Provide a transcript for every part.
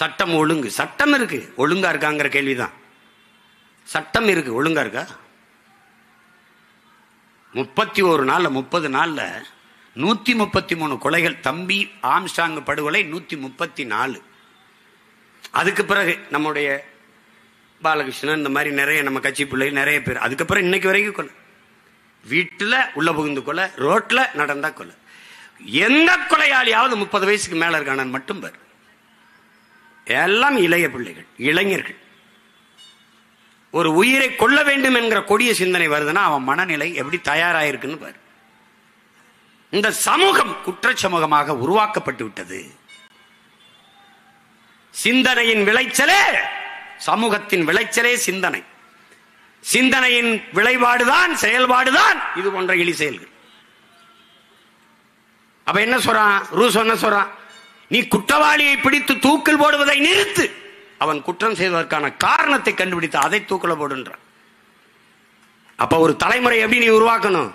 சட்டம் ஒழுங்கு, சட்டம் இருக்கு, ஒழுங்கா இருக்காங்கிற கேள்விதான். சட்டம் இருக்கு, ஒழுங்கா இருக்கா? 31 நாள்ல 30 நாள்ல 133 கொலைகள். தம்பி ஆம்ஸ்ட்ராங் படுகொலை 134. அதுக்கு பிறகு நம்முடைய பாலகிருஷ்ணன் இந்த மாதிரி நிறைய நம்ம கட்சி பிள்ளைகள் நிறைய பேர். அதுக்கப்புறம் இன்னைக்கு வரைக்கும் கொலை. வீட்டுல உள்ள புகுந்து கொலை, ரோட்ல நடந்தா கொலை. எந்த கொலையாளியாவது 30 வயசுக்கு மேல இருக்கானு மட்டும் பாரு. எல்லாம் இளைய பிள்ளைகள், இளைஞர்கள். ஒரு உயிரை கொள்ள வேண்டும் என்கிற கொடிய சிந்தனை வருதுன்னா அவன் மனநிலை எப்படி தயாராயிருக்குன்னு பாரு. இந்த சமூகம் குற்ற சமூகமாக உருவாக்கப்பட்டு விட்டது. சிந்தனையின் விளைச்சலே, சமூகத்தின் விளைச்சலே சிந்தனை. சிந்தனையின் விளைபாடுதான், செயல்பாடுதான் இது போன்ற இழி செயல்கள். அப்ப என்ன சொல்றான் ரூசோ? என்ன சொல்றான்? நீ குற்றவாளியை பிடித்து தூக்கில் போடுவதை நிறுத்து, அவன் குற்றம் செய்வதற்கான காரணத்தை கண்டுபிடித்து அதை தூக்கில போடுன்றான். அப்ப ஒரு தலைமுறை எப்படி நீ உருவாக்கணும்?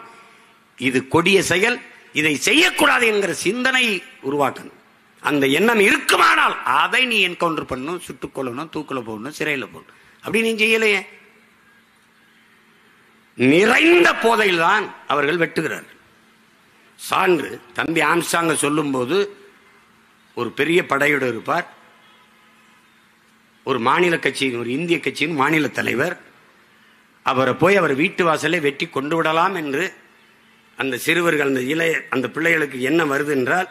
இது கொடிய செயல், இதை செய்யக்கூடாது என்கிற சிந்தனை உருவாக்கணும். அந்த எண்ணம் இருக்குமானால் அதை நீ என்கவுண்டர் பண்ணணும், சுட்டுக் கொள்ளணும், தூக்கில போடணும், சிறையில் போடணும். அப்படி நீ செய்யலையே. நிறைந்த போதையில் தான் அவர்கள் வெட்டுகிறார்கள். சான்று தம்பி ஆம்ஸ்ட்ராங்க சொல்லும் போது ஒரு பெரிய படையோடு இருப்பார். ஒரு மாநில கட்சியின், ஒரு இந்திய கட்சியின் மாநில தலைவர். அவரை போய் அவர் வீட்டு வாசலை வெட்டி கொண்டு விடலாம் என்று அந்த சிறுவர்கள், அந்த பிள்ளைகளுக்கு என்ன வருது என்றால்,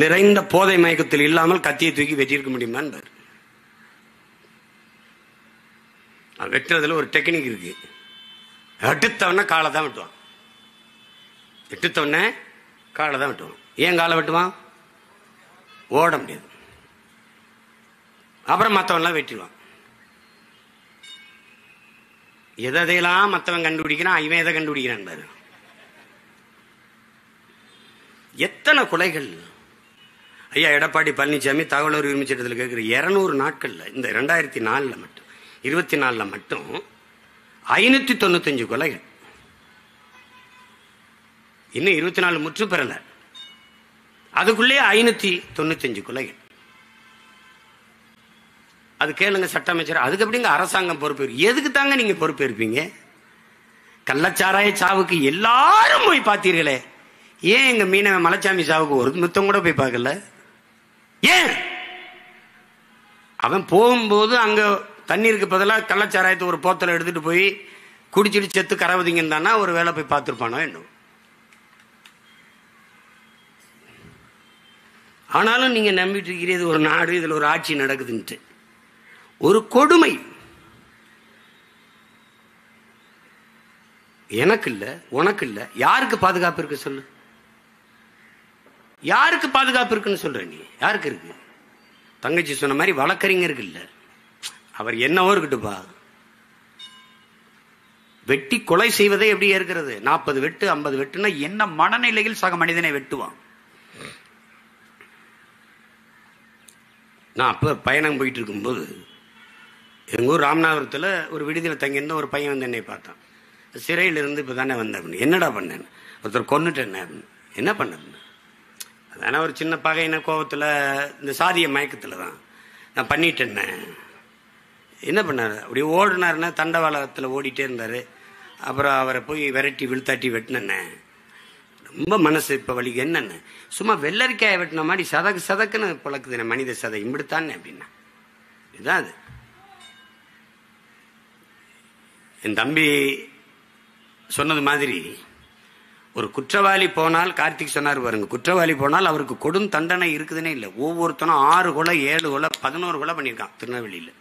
நிறைந்த போதை மயக்கத்தில் இல்லாமல் கத்தியை தூக்கி வெட்டியிருக்க முடியுமா என்பார். வெட்டுறதுல ஒரு டெக்னிக் இருக்கு. எடுத்தவன காலை தான் வெட்டுவான். எடுத்தவன காலை தான் வெட்டுவான். ஏன் காலை வெட்டுவான்? ஓட முடியாது. அப்புறம் மற்றவன்லாம் வெட்டிடுவான். எதையெல்லாம் மற்றவன் கண்டுபிடிக்கிறான், இவன் எதை கண்டுபிடிக்கிறான் பாரு. எத்தனை கொலைகள்! ஐயா எடப்பாடி பழனிசாமி தகவல் உரிமை சட்டத்தில் கேட்கிற 200 நாட்கள்ல, இந்த 2004 மட்டும் 24 மட்டும் 595 கொலைகள். இன்னும் 24 முற்று பெறல, அதுக்குள்ளே 595 கொலைகள். அது கேளுங்க சட்ட அமைச்சர். அதுக்கு எப்படிங்க அரசாங்கம் பொறுப்பு? எதுக்கு தாங்க நீங்க பொறுப்பு இருப்பீங்க? கள்ளச்சாராய சாவுக்கு எல்லாரும் போய் பார்த்தீர்களே, ஏன் எங்க மீனவ மலைச்சாமி சாவுக்கு ஒரு முத்தம் கூட போய் பார்க்கல? ஏன்? அவன் போகும்போது அங்க தண்ணீருக்கு பதிலாக கள்ளச்சாராயத்தை ஒரு போத்தலை எடுத்துட்டு போய் குடிச்சிட்டு செத்து கரவதிங்கன்னு தானா ஒரு வேலை போய் பார்த்துருப்பானோ என்ன? ஆனாலும் நீங்க நம்பிட்டு இருக்கிறது ஒரு நாடு, இதுல ஒரு ஆட்சி நடக்குதுன்ட்டு. ஒரு கொடுமை. எனக்கு இல்ல, உனக்கு இல்ல, யாருக்கு பாதுகாப்பு இருக்கு சொல்லு? யாருக்கு பாதுகாப்பு இருக்குன்னு சொல்ற நீ? யாருக்கு இருக்கு? தங்கச்சி சொன்ன மாதிரி வழக்கறிஞருக்கு இல்ல. அவர் என்னவோ இருக்கட்டுப்பா. வெட்டி கொலை செய்வதே எப்படி இருக்கிறது? 40 வெட்டு 50 வெட்டுன்னா என்ன மனநிலையில் சக மனிதனை வெட்டுவான்? நான் அப்ப பயணம் போயிட்டு இருக்கும்போது எங்க ஊர் ராமநாதபுரத்தில் ஒரு விடுதியில் தங்கியிருந்த ஒரு பையன் வந்து என்னை பார்த்தான். சிறையிலிருந்து இப்போ தானே வந்தேன். என்னடா பண்ணேன்? ஒருத்தர் கொன்னுட்டேன். என்ன பண்ண? அதான ஒரு சின்ன பகையின கோபத்தில், இந்த சாதிய மயக்கத்தில் தான் நான் பண்ணிட்டேன். என்ன பண்ணார்? அப்படியே ஓடினாருன்னா தண்டவாளத்தில் ஓடிட்டே இருந்தார். அப்புறம் அவரை போய் விரட்டி விழுத்தாட்டி வெட்டினேன். ரொம்ப மனசு இப்போ வலிக்கு. என்னென்ன சும்மா வெள்ளரிக்காயை வெட்டின மாதிரி சதக்கு சதக்குன்னு பழக்குது மனித சதை இம்பிடுத்தானே அப்படின்னா. இதுதான் அது. என் தம்பி சொன்னது மாதிரி ஒரு குற்றவாளி போனால், கார்த்திக் சொன்னார் பாருங்க, குற்றவாளி போனால் அவருக்கு கொடும் தண்டனை இருக்குதுன்னே இல்லை. ஒவ்வொருத்தனும் 6 கொலை 7 கொலை 11 கொலை பண்ணியிருக்கான் திருநெல்வேலியில்.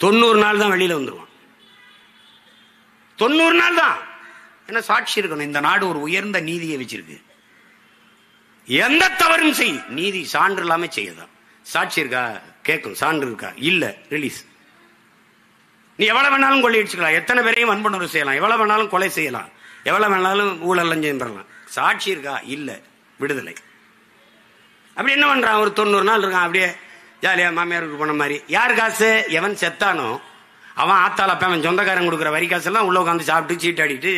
90 நாள் தான் வெளியில வந்துருவான். 90 நாள் தான். என்ன சாட்சி இருக்கணும்? இந்த நாடு ஒரு உயர்ந்த நீதியை வச்சிருக்கு. எந்த தவறும் செய், நீதி சான்று இல்லாம செய்யதான். சாட்சி இருக்கா கேட்கும், சான்று இருக்கா இல்ல ரிலீஸ். நீ எவ்வளவு வேணாலும் கொள்ளையடிச்சுக்கலாம், எத்தனை பேரையும் வன்புணர்வு செய்யலாம், எவ்வளவு வேணாலும் கொலை செய்யலாம், எவ்வளவு வேணாலும் ஊழல் லஞ்சம் பெறலாம். சாட்சி இருக்கா இல்ல விடுதலை. அப்படி என்ன பண்றான்? ஒரு 90 நாள் இருக்கான் அப்படியே ஜாலியா மாமியாருக்கு போன மாதிரி. யார் காசு? எவன் செத்தானோ அவன் ஆத்தால அவன் சொந்தக்காரன் கொடுக்குற வரி காசெல்லாம் உள்ள உட்காந்து சாப்பிட்டு சீட்டாடிட்டு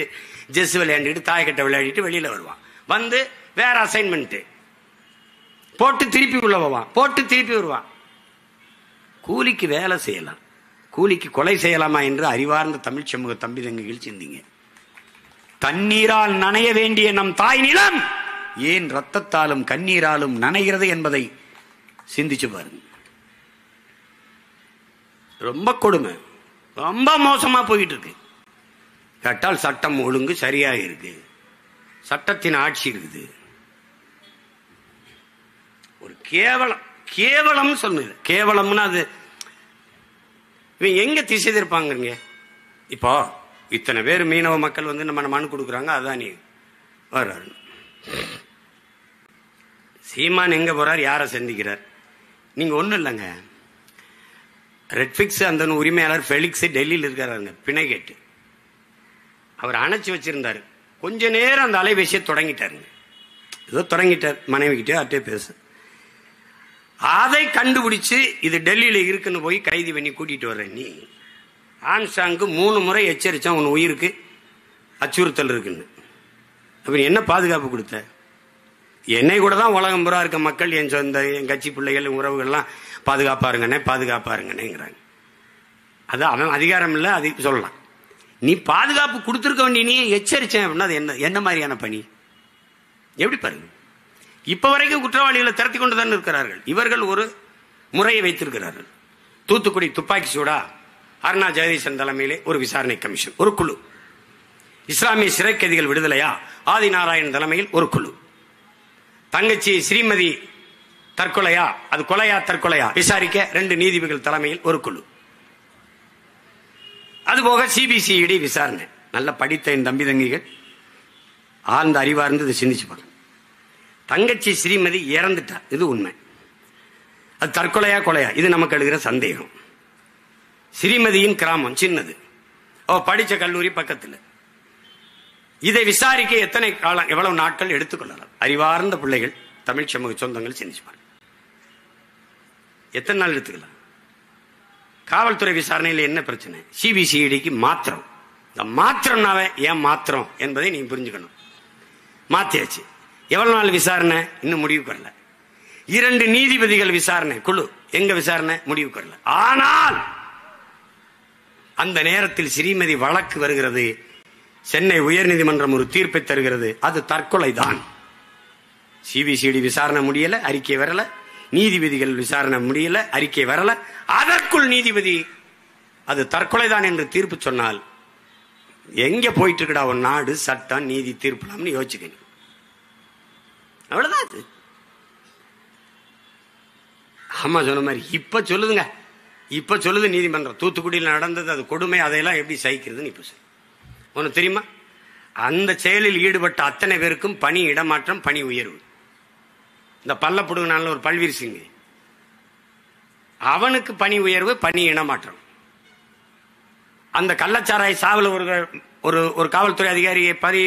ஜெஸ் விளையாடிட்டு தாயக்கட்டை விளையாடிட்டு வெளியில வருவான். வந்து வேற அசைன்மெண்ட் போட்டு திருப்பி உள்ள போவான், போட்டு திருப்பி வருவான். கூலிக்கு வேலை செய்யலாம், கூலிக்கு கொலை செய்யலாமா என்று அறிவார்ந்த தமிழ் சமூக தம்பி தங்கைகள் சிந்திங்க. தண்ணீரால் நனைய வேண்டிய நம் தாய் நிலம் ஏன் ரத்தத்தாலும் கண்ணீராலும் நனைகிறது என்பதை சிந்திச்சு பாருங்க. ரொம்ப கொடுமை, ரொம்ப மோசமா போயிட்டு இருக்கு. கேட்டால் சட்டம் ஒழுங்கு சரியாக இருக்கு, சட்டத்தின் ஆட்சி இருக்குது. ஒரு கேவலம், கேவலம் சொன்னது கேவலம்னா அது இவங்க எங்க திசை திருப்பாங்க. இப்போ இத்தனை பேர் மீனவ மக்கள் வந்து நம்ம மனு கொடுக்குறாங்க, அதான் நீ வர்றாரு. சீமான் எங்க போறார், யாரை சந்திக்கிறார்? நீங்க ஒண்ணும் இல்லைங்க, ரெட்ஃபிக்ஸ் அந்த உரிமையாளர் ஃபெலிக்ஸ் டெல்லியில் இருக்காருங்க, பிணை கேட்டு அவர் அணைச்சி வச்சிருந்தாரு. கொஞ்ச நேரம் அந்த அலைபேசியை தொடங்கிட்டாருங்க, ஏதோ தொடங்கிட்டார், மனைவி கிட்டே அட்டே பேச. அதை கண்டுபிடிச்சு இது டெல்லியில இருக்குன்னு போய் கைது பண்ணி கூட்டிட்டு வர்ற நீ. ஆம்ஸ்ட்ராங்கு 3 முறை எச்சரிச்சான் உன் உயிருக்கு அச்சுறுத்தல் இருக்குன்னு. அப்ப என்ன பாதுகாப்பு கொடுத்த? என்னை கூட தான் உலகம் புறா இருக்க மக்கள், என் சொந்த என் கட்சி பிள்ளைகள் உறவுகள்லாம் பாதுகாப்பாருங்கண்ணே பாதுகாப்பாருங்கண்ணேங்கிறாங்க. அது அவன் அதிகாரம் இல்லை, அது சொல்லலாம். நீ பாதுகாப்பு கொடுத்துருக்க வேண்டிய நீ எச்சரிச்சேன் அப்படின்னா அது என்ன என்ன மாதிரியான பணி? எப்படி பாருங்க, இப்ப வரைக்கும் குற்றவாளிகளை திரட்டி கொண்டு தான் இருக்கிறார்கள். இவர்கள் ஒரு முறையை வைத்திருக்கிறார்கள். தூத்துக்குடி துப்பாக்கி சூடா அருணா ஜெகதீசன் தலைமையிலே ஒரு விசாரணை கமிஷன், ஒரு குழு. இஸ்லாமிய சிறை கைதிகள் விடுதலையா ஆதிநாராயணன் தலைமையில் ஒரு குழு. தங்கச்சி ஸ்ரீமதி தற்கொலையா, அது கொலையா தற்கொலையா விசாரிக்க 2 நீதிபதிகள் தலைமையில் ஒரு குழு. அதுபோக சிபிசிஐடி விசாரணை. நல்ல படித்த என் தம்பி தங்கிகள் ஆழ்ந்த அறிவார்ந்து சிந்திச்சு பாருங்க. தங்கச்சி ஸ்ரீமதி இறந்துட்டா, இது உண்மை. அது தற்கொலையா கொலையா இது நமக்கு எழுகிற சந்தேகம். ஸ்ரீமதியின் கிராமம் சின்னது, அவ படிச்ச கல்லூரி பக்கத்தில். இதை விசாரிக்க எத்தனை காலம், எவ்வளவு நாட்கள் எடுத்துக்கொள்ளலாம்? அறிவார்ந்த பிள்ளைகள் தமிழ் சமூக சொந்தங்கள் சிந்திச்சு பாருங்க, எத்தனை நாள் எடுத்துக்கலாம்? காவல்துறை விசாரணையில் என்ன பிரச்சனை? சிபிசிஐடிக்கு மாத்திரம். இந்த மாத்திரம்னாவே ஏன் மாத்திரம் என்பதை நீங்க புரிஞ்சுக்கணும். மாத்தியாச்சு. எவ்வளவு நாள் விசாரணை? இன்னும் முடிவுக்கு வரல. 2 நீதிபதிகள் விசாரணை குழு, எங்க விசாரணை முடிவுக்கு வரல. ஆனால் அந்த நேரத்தில் ஸ்ரீமதி வழக்கு வருகிறது. சென்னை உயர்நீதிமன்றம் ஒரு தீர்ப்பை தருகிறது, அது தற்கொலை தான். சிபிசிஐடி விசாரணை முடியல, அறிக்கை வரல. நீதிபதிகள் விசாரணை முடியல, அறிக்கை வரல. அதற்குள் நீதிபதி அது தற்கொலை தான் என்று தீர்ப்பு சொன்னால் எங்க போயிட்டு இருக்கடா ஒரு நாடு, சட்டம், நீதி, தீர்ப்புலாம்னு யோசிச்சுக்கணும். அவ்வளவுதான் அது. ஆமா சொன்ன மாதிரி இப்ப சொல்லுதுங்க, இப்ப சொல்லுது நீதிமன்றம். தூத்துக்குடியில் நடந்தது அது கொடுமை, அதையெல்லாம் எப்படி சகிக்கிறதுன்னு இப்ப சொல்லு. உனக்கு தெரியுமா, அந்த செயலில் ஈடுபட்ட அத்தனை பேருக்கும் பணி இடமாற்றம், பணி உயர்வு. இந்த பல்லப்புடுங்கனால ஒரு பல்வீர் சிங், அவனுக்கு பணி உயர்வு, பணி இடமாற்றம். அந்த கள்ளச்சாராய் சாவில் ஒரு காவல்துறை அதிகாரியை பணி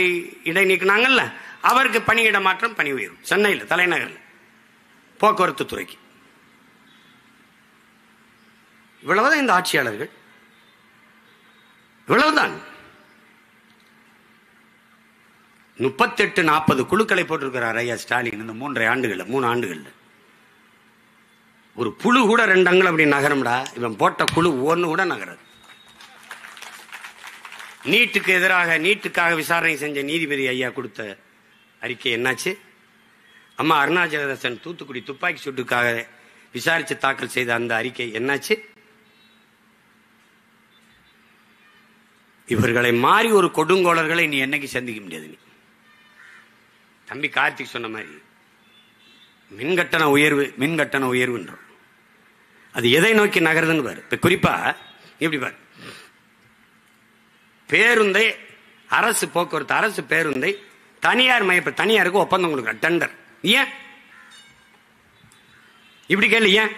இடை நீக்கினாங்கல்ல, அவருக்கு பணி இடமாற்றம், பணி உயர்வு. சென்னையில் தலைநகரில் போக்குவரத்து துறைக்கு. இவ்வளவுதான் இந்த ஆட்சியாளர்கள், இவ்வளவுதான். 38-40 குழுக்களை போட்டிருக்கிறார் ஐயா ஸ்டாலின் இந்த 3 ஆண்டுகள்ல. ஒரு புழு கூட 2 அங்குலம் அப்படி நகரம்டா. இவன் போட்ட குழு 1 கூட நகராது. நீட்டுக்கு எதிராக, நீட்டுக்காக விசாரணை செஞ்ச நீதிபதி ஐயா கொடுத்த அறிக்கை என்னாச்சு? அம்மா அருணா ஜெகதீசன் தூத்துக்குடி துப்பாக்கி சூட்டுக்காக விசாரிச்சு தாக்கல் செய்த அந்த அறிக்கை என்னாச்சு? இவர்களை மாறி ஒரு கொடுங்கோளர்களை நீ என்னைக்கு சந்திக்க முடியாது. நீ தம்பி கார்த்திக் சொன்ன மாதிரி மின்கட்டண உயர்வுன்றோம். அது எதை நோக்கி நகருதுன்னு பாரு. இப்ப குறிப்பா எப்படி பாரு, பேருந்தை அரசு போக்குவரத்து, அரசு பேருந்தை தனியார் தனியாருக்கு ஒப்பந்தம் கொடுக்குற டெண்டர். ஏன் இப்படி கேள்வி? ஏன்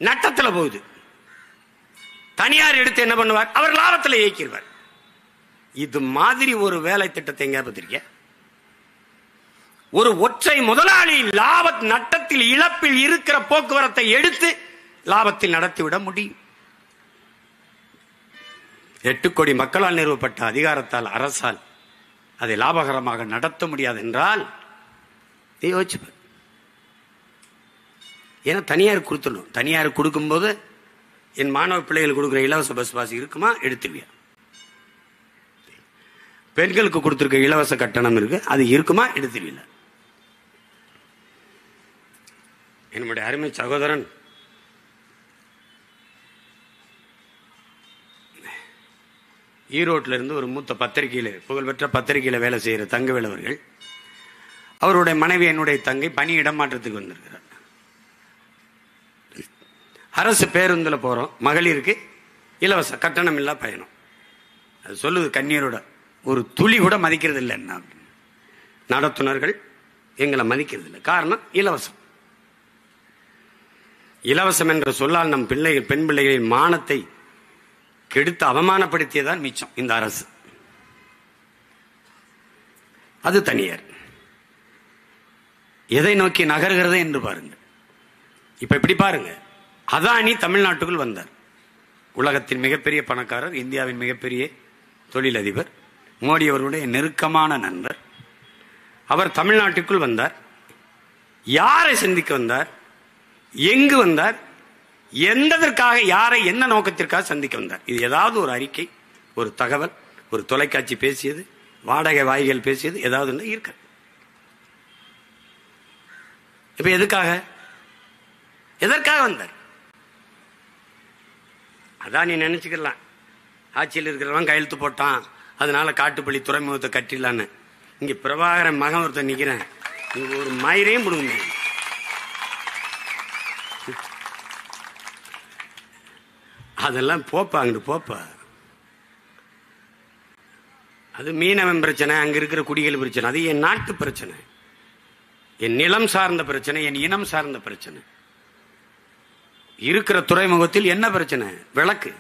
நட்டத்துல போகுது. தனியார் எடுத்து என்ன பண்ணுவார்? அவர் லாபத்தில் இயக்கிடுவார். இது மாதிரி ஒரு வேலை திட்டத்தை எங்க பத்திரிக்க? ஒரு ஒற்றை முதலாளி நட்டத்தில் இழப்பில் இருக்கிற போக்குவரத்தை எடுத்து லாபத்தில் நடத்திவிட முடியும். 8 கோடி மக்களால் நிறுவப்பட்ட அதிகாரத்தால், அரசால் அதை லாபகரமாக நடத்த முடியாது என்றால் யோசிச்சு. ஏன்னா தனியார் கொடுத்துடணும். தனியார் கொடுக்கும்போது என் மாணவ பிள்ளைகள் கொடுக்குற இலவச பஸ் பாஸ் இருக்குமா, எடுத்துருவியா? பெண்களுக்கு கொடுத்துருக்க இலவச கட்டணம் இருக்கு, அது இருக்குமா, எடுத்துருவில்ல? என்னுடைய அருமை சகோதரன் ஈரோட்டில் இருந்து ஒரு மூத்த பத்திரிகையில், புகழ்பெற்ற பத்திரிகையில் வேலை செய்கிற தங்கவேல் அவர்கள், அவருடைய மனைவி என்னுடைய தங்கை பணி இடமாற்றத்துக்கு வந்திருக்கிறார். அரசு பேருந்தில் போகிறோம், மகளிருக்கு இலவச கட்டணம் இல்லா பயணம். அது சொல்லுது கண்ணீரோட, ஒரு துளி கூட மதிக்கிறது இல்லை. என்ன நடத்துனர்கள் எங்களை மதிக்கிறது இல்லை. காரணம் இலவசம். இலவசம் என்ற சொல்லால் நம் பிள்ளைகள், பெண் பிள்ளைகளின் மானத்தை கெடுத்து அவமானப்படுத்தியதான் மிச்சம் இந்த அரசு. அது தனியார். எதை நோக்கி நகர்கிறது என்று பாருங்க. இப்ப எப்படி பாருங்க, அதானி தமிழ்நாட்டுக்குள் வந்தார். உலகத்தின் மிகப்பெரிய பணக்காரர், இந்தியாவின் மிகப்பெரிய தொழிலதிபர், மோடி அவருடைய நெருக்கமான நண்பர். அவர் தமிழ்நாட்டுக்குள் வந்தார். யாரை சந்திக்க வந்தார், எங்கு வந்தார், எந்ததற்காக, யாரை என்ன நோக்கத்திற்காக சந்திக்க வந்தார்? இது ஏதாவது ஒரு அறிக்கை, ஒரு தகவல், ஒரு தொலைக்காட்சி பேசியது, வாடகை வாய்கள் பேசியது, ஏதாவது இருக்க. இப்ப எதற்காக வந்தார்? அதான் நீ நினைச்சுக்கலாம், ஆட்சியில் இருக்கிறவன் கையெழுத்து போட்டான், அதனால காட்டுப்பள்ளி துறைமுகத்தை கட்டிடலான்னு. இங்க பிரபாகரன் மகன் ஒருத்தர் நிக்கிறேன், நீங்க ஒரு மயிரையும் பிடுங்க. அதெல்லாம் போப்பா, அங்கிட்டு போப்பா. அது மீனவன் பிரச்சனை, அங்க இருக்கிற குடிகள் பிரச்சனை, அது என் நாட்டு பிரச்சனை, என் நிலம் சார்ந்த பிரச்சனை, என் இனம் சார்ந்த பிரச்சனை. இருக்கிற துறைமுகத்தில் என்ன பிரச்சனை, விளக்கு.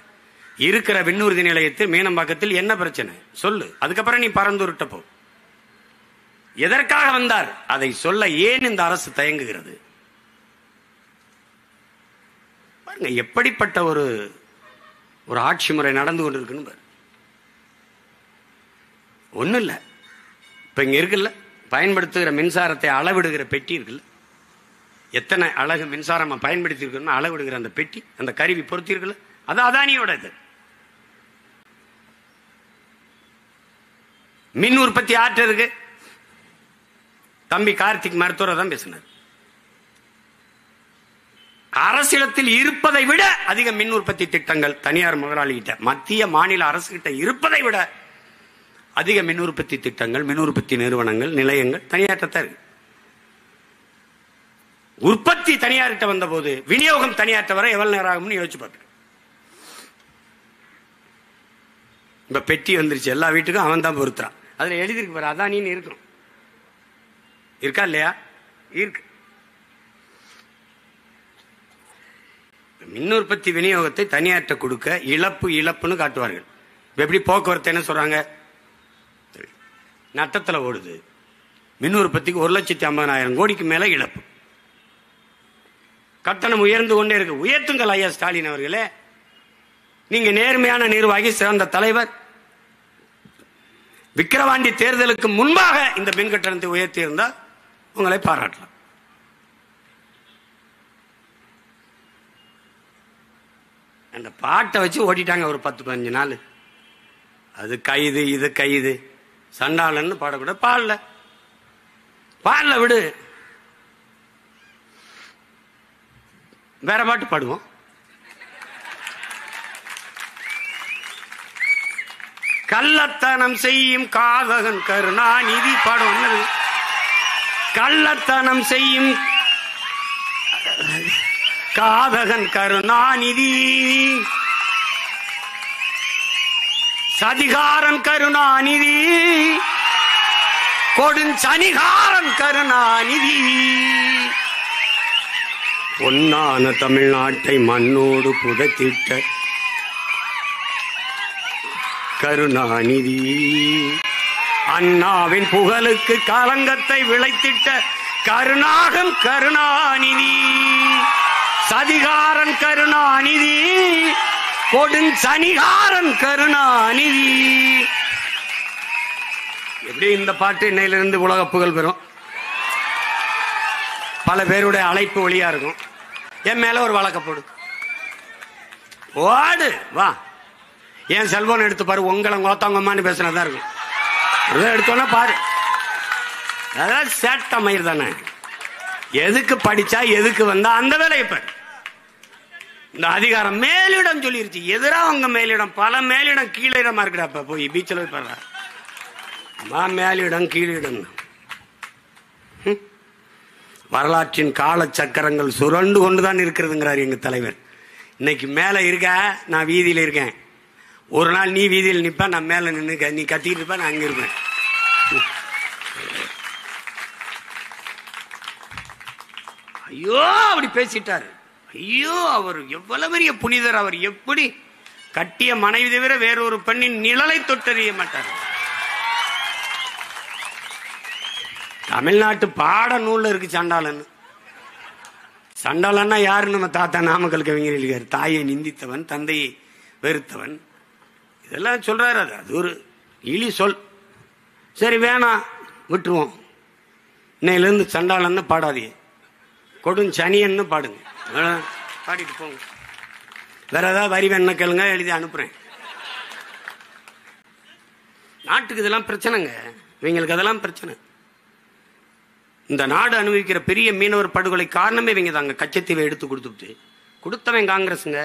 இருக்கிற விண்ணூர்தி நிலையத்தில் மீனம்பாக்கத்தில் என்ன பிரச்சனை சொல்லு. அதுக்கப்புறம் நீ பரந்துருட்ட போ. எதற்காக வந்தார் அதை சொல்ல ஏன் இந்த அரசு தயங்குகிறது? பாருங்க எப்படிப்பட்ட ஒரு ஆட்சி முறை நடந்து கொண்டிருக்குன்னு பாரு. ஒன்னும் இல்ல, இப்ப இங்க இருக்குல்ல, பயன்படுத்துகிற மின்சாரத்தை அளவிடுகிற பெட்டி இருக்குல்ல, எத்தனை அழகு மின்சாரம் பயன்படுத்தி இருக்கணும் அளவிடுகிற அந்த பெட்டி, அந்த கருவி பொருத்தி இருக்குல்ல, அது அதானியோட. இது மின் உற்பத்தி ஆற்று இருக்கு. தம்பி கார்த்திக் மருத்துவர் தான் பேசினார். அரசிடத்தில் இருப்பதை விட அதிக மின் உற்பத்தி திட்டங்கள் தனியார் முதலாளிகிட்ட, மத்திய மாநில அரசு கிட்ட இருப்பதை விட அதிக மின் உற்பத்தி திட்டங்கள், மின் உற்பத்தி நிறுவனங்கள், நிலையங்கள் தனியார்ட்ட இருக்கு. உற்பத்தி தனியார்கிட்ட வந்த போது விநியோகம் தனியார்ட்ட வர எவ்வளவு நேரம் ஆகும்னு யோசிச்சு பார்க்க. இப்ப பெட்டி வந்துருச்சு, எல்லா வீட்டுக்கும் அவன் தான் பொறுத்துறான். அதுல எழுதிருக்கு பாரு, அதானின்னு இருக்கும். இருக்கா இல்லையா? இருக்கு. மின் உற்பத்தி விநியோகத்தை தனியார்ட்ட கொடுக்க இழப்புன்னு காட்டுவார்கள். எப்படி போக்குவரத்து என்ன சொல்றாங்க, நட்டத்துல ஓடுது. மின் உற்பத்திக்கு 1,50,000 கோடிக்கு மேல இழப்பு. கட்டணம் உயர்ந்து கொண்டே இருக்கு. உயர்த்துங்கள் ஐயா ஸ்டாலின் அவர்களே, நீங்க நேர்மையான நிர்வாகி, சிறந்த தலைவர். விக்கிரவாண்டி தேர்தலுக்கு முன்பாக இந்த மின் கட்டணத்தை உயர்த்தி இருந்தால் உங்களை பாராட்டலாம். அந்த பாட்டை வச்சு ஓட்டிட்டாங்க ஒரு 10-15 நாள். அது கைது, இது கைது, சண்டாளன்னு பாடக்கூட. பாடல விடு, வேற பாட்டு பாடுவோம். கள்ளத்தனம் செய்யும் காதகன் கருணாநிதி பாடம். கள்ளத்தனம் செய்யும் காதகன் கருணாநிதி, சதிகாரன் கருணாநிதி, கொடுஞ்சனிகாரன் கருணாநிதி. பொன்னான தமிழ்நாட்டை மண்ணோடு புதைத்திட்ட கருணாநிதி, அண்ணாவின் புகழுக்கு களங்கத்தை விளைத்திட்ட கருணாகன் கருணாநிதி, சதிகாரன் கருணாநிதி, கொடுஞ்சனிகாரன் கருணாநிதி. எப்படி இந்த பாட்டு இன்னையிலிருந்து உலக புகழ் பெறும். பல பேருடைய அழைப்பு ஒளியா இருக்கும். என் மேல ஒரு வழக்க போடு, ஓடு வா. என் செல்போன் எடுத்து பாரு, உங்களை கோத்தாங்கம்மான்னு பேசுனதான் இருக்கும். எடுத்தோன்னா பாரு, அதான் சேட்ட மயிர் தானே. எதுக்கு படிச்சா எதுக்கு வந்தா அந்த வேலையை பாரு. இந்த அதிகாரம் மேலிடம் சொல்லிருச்சு, எதிரா உங்க மேலிடம், பல மேலிடம் கீழிடமா இருக்குடா. போய் பீச்சில் போய் பாரு, மேலிடம் கீழிடம். வரலாற்றின் கால சக்கரங்கள் சுரண்டு கொண்டுதான் இருக்கிறதுங்கிறார் எங்க தலைவர். இன்னைக்கு மேல இருக்க, நான் வீதியில இருக்கேன். ஒரு நாள் நீ வீதியில் நிப்ப, நான் மேல நின்று நீ கத்திட்டு இருப்ப, நான் அங்க இருப்பேன். ஐயோ அப்படி பேசிட்டாரு. ஐயோ அவர் எவ்வளவு பெரிய புனிதர். அவர் எப்படி கட்டிய மனைவி தவிர வேறொரு பெண்ணின் நிழலை தொட்டறிய மாட்டார். தமிழ்நாட்டு பாட நூல்ல இருக்கு சண்டாளன். சண்டாளன்னா யாரு? நம்ம தாத்தா நாமக்கல் கவிஞர் இருக்காரு. தாயை நிந்தித்தவன், தந்தையை வெறுத்தவன், இதெல்லாம் சொல்றாரு. அது ஒரு இழி சொல். சரி வேணாம், விட்டுருவோம். இன்னையிலிருந்து சண்டாளன்னு பாடாதீங்க, கொடும் சனியன்னு பாடுங்க. பாடிட்டு போங்க. வேற ஏதாவது வரி வேணா கேளுங்க, எழுதி அனுப்புறேன். நாட்டுக்கு இதெல்லாம் பிரச்சனைங்க, இவங்களுக்கு அதெல்லாம் பிரச்சனை. இந்த நாடு அனுபவிக்கிற பெரிய மீனவர் படுகொலை காரணமே இவங்க தாங்க. கச்சத்தீவை எடுத்து கொடுத்துட்டு கொடுத்தவன் காங்கிரஸுங்க,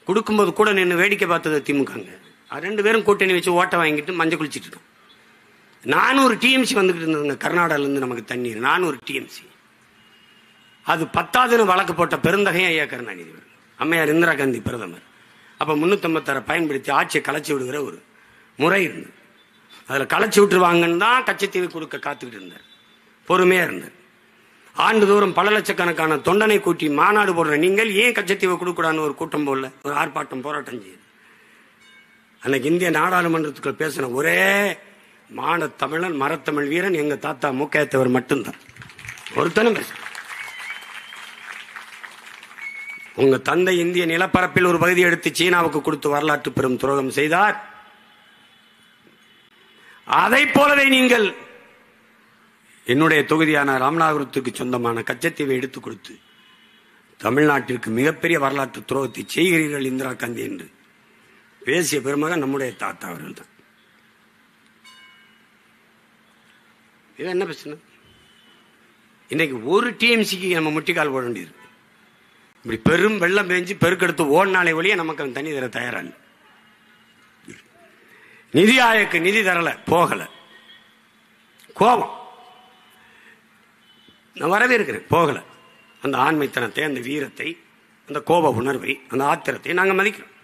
கொடுக்கும்போது கூட நின்று வேடிக்கை பார்த்தது திமுகங்க. 2 பேரும் கூட்டணி வச்சு ஓட்ட வாங்கிட்டு மஞ்சள் குளிச்சுட்டு இருக்கோம். 400 டிஎம்சி வந்துகிட்டு இருந்ததுங்க கர்நாடகால இருந்து நமக்கு தண்ணீர். 400 டிஎம்சி. அது 10வது வழக்கு போட்ட பெருந்தகையும் ஐயா கருணாநிதி, அம்மையார் இந்திரா காந்தி பிரதமர். அப்ப 356 பயன்படுத்தி ஆட்சியை கலைச்சி விடுகிற ஒரு முறை இருந்தது. அதுல கலைச்சி விட்டுருவாங்கன்னு தான் கச்சத்தீவை கொடுக்க காத்துக்கிட்டு இருந்தார். பொறுமையா இருந்தார். ஆண்டுதோறும் பல லட்சக்கணக்கான தொண்டனை கூட்டி மாநாடு போடுற நீங்கள் ஏன் கச்சத்தீவை கொடுக்கூடாதுன்னு ஒரு கூட்டம் போடல, ஒரு ஆர்ப்பாட்டம் போராட்டம் செய்யுது. அன்னைக்கு இந்திய நாடாளுமன்றத்துக்குள்ள பேசின ஒரே மாட தமிழன், மரத்தமிழ் வீரன் எங்க தாத்தா மூக்கையத்தவர் மட்டும்தான். ஒருத்தனும் பேச. உங்க தந்தை இந்திய நிலப்பரப்பில் ஒரு பகுதி எடுத்து சீனாவுக்கு கொடுத்து வரலாற்று பெரும் துரோகம் செய்தார். அதை போலவே நீங்கள் என்னுடைய தொகுதியான ராமநாதபுரத்துக்கு சொந்தமான கச்சத்தீவை எடுத்துக் கொடுத்து தமிழ்நாட்டிற்கு மிகப்பெரிய வரலாற்று துரோகத்தை செய்கிறீர்கள் இந்திரா காந்தி என்று பேசிய பெருமகன் நம்முடைய தாத்தா அவர்கள் தான். இது என்ன பிரச்சனை? இன்னைக்கு ஒரு டிஎம்சிக்கு நம்ம முட்டிக்கால் போட வேண்டியது. இப்படி பெரும் வெள்ளம் பெஞ்சு பெருக்கெடுத்து ஓடினாலே ஒழிய நமக்கு தண்ணி தர தயாராக. நிதி ஆயோக்கு நிதி தரல, போகல, கோபம். நான் வரவேற்கிறேன், போகல. அந்த ஆண்மைத்தனத்தை, அந்த வீரத்தை, அந்த கோப உணர்வை, அந்த ஆத்திரத்தை நாங்கள் மதிக்கிறோம்.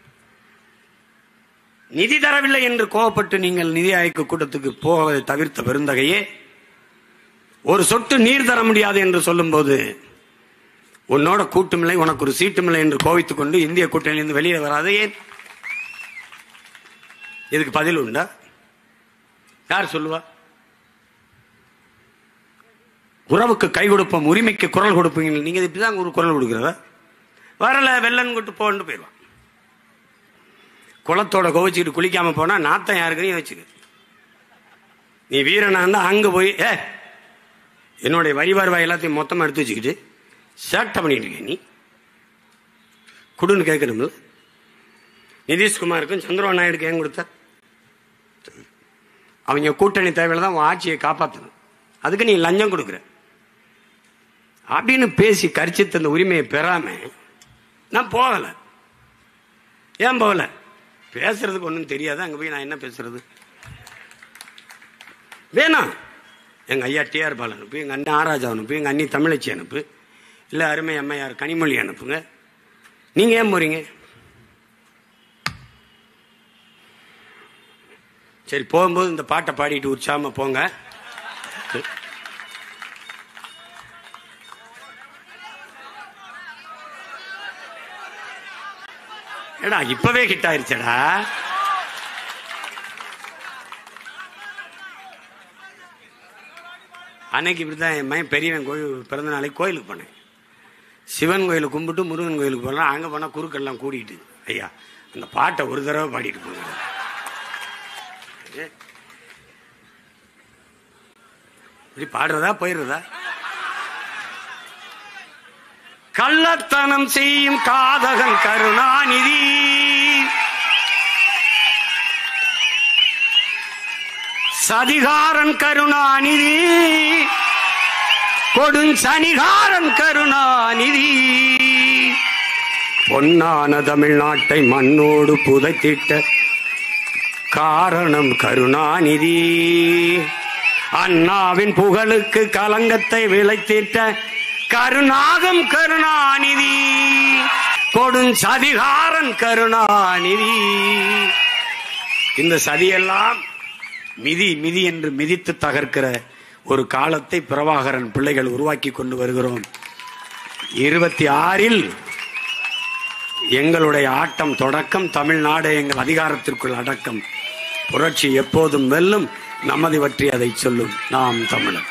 நிதி தரவில்லை என்று கோபப்பட்டு நீங்கள் நிதி ஆயோக கூட்டத்துக்கு போவதை தவிர்த்த பெருந்தகையே, ஒரு சொட்டு நீர் தர முடியாது என்று சொல்லும் போது உன்னோட கூட்டுமில்லை, உனக்கு ஒரு சீட்டுமில்லை என்று கோவித்துக் கொண்டு இந்திய கூட்டணியிலிருந்து வெளியே வராது ஏன்? இதுக்கு பதில் உண்டா? யார் சொல்லுவா? உறவுக்கு கை கொடுப்போம், உரிமைக்கு குரல் கொடுப்பீங்க. நீங்க இப்படிதான் ஒரு குரல் கொடுக்கிறதா? வரல வெள்ளன் கொண்டு போன்னு போயிடுவான். குளத்தோட கோவிச்சுக்கிட்டு குளிக்காம போனா நாத்தம் யாருக்குன்னு வச்சுக்க. நீ வீரனா இருந்தா அங்க போய் என்னுடைய வரி வருவாய் எல்லாத்தையும் மொத்தமா எடுத்து வச்சுக்கிட்டு சேட்டை பண்ணிட்டு இருக்க. நீ குடுன்னு கேட்கணும்ல. நிதிஷ்குமாருக்கும் சந்திரபாபு நாயுடுக்கு ஏன் கொடுத்த? அவங்க கூட்டணி தேவையில்லை தான் ஆட்சியை காப்பாற்றணும், அதுக்கு நீ லஞ்சம் கொடுக்குற அப்படின்னு பேசி கரிச்சு தந்த உரிமையை பெறாம நான் போகல. ஏன் போகல? பேசுறதுக்கு ஒன்றும் தெரியாது. அங்கே போய் நான் என்ன பேசுறது? வேணாம், எங்கள் ஐயா டிஆர் பால் அனுப்பு, எங்கள் அண்ணன் ஆராஜா அனுப்பு, எங்கள் அண்ணி தமிழச்சி அனுப்பு, இல்லை அருமை அம்மையார் கனிமொழி அனுப்புங்க. நீங்கள் ஏன் போறீங்க? சரி, போகும்போது இந்த பாட்டை பாடிட்டு உற்சாகமா போங்க. ஏடா இப்பவே ஹிட் ஆயிருச்சடா. அன்னைக்கு இப்படிதான் என் மையன் பெரியவன் கோயில் பிறந்த நாளைக்கு கோயிலுக்கு போனேன். சிவன் கோயிலுக்கு கும்பிட்டு முருகன் கோயிலுக்கு போனா அங்க போனா குறுக்கெல்லாம் கூடிட்டு, ஐயா அந்த பாட்டை ஒரு தடவை பாடிட்டு போங்க. இப்படி பாடுறதா போயிடுறதா? கள்ளத்தனம் செய்யும் காதகன் கருணாநிதி, சதிகாரன் கருணாநிதி, கொடுஞ்சனிகாரன் கருணாநிதி, பொன்னான தமிழ்நாட்டை மண்ணோடு புதைத்திட்ட காரணம் கருணாநிதி, அண்ணாவின் புகழுக்கு கலங்கத்தை விளைத்திட்ட கருணாகம் கருணாநிதி, கொடுஞ்சதிகாரன் கருணாநிதி. இந்த சதியெல்லாம் மிதி மிதி என்று மிதித்து தகர்க்கிற ஒரு காலத்தை பிரபாகரன் பிள்ளைகள் உருவாக்கி கொண்டு வருகிறோம். 26 எங்களுடைய ஆட்டம் தொடக்கம், தமிழ்நாடு எங்கள் அதிகாரத்திற்குள் அடக்கம். புரட்சி எப்போதும் வெல்லும், நமது பற்றி அதை சொல்லும் நாம் தமிழர்.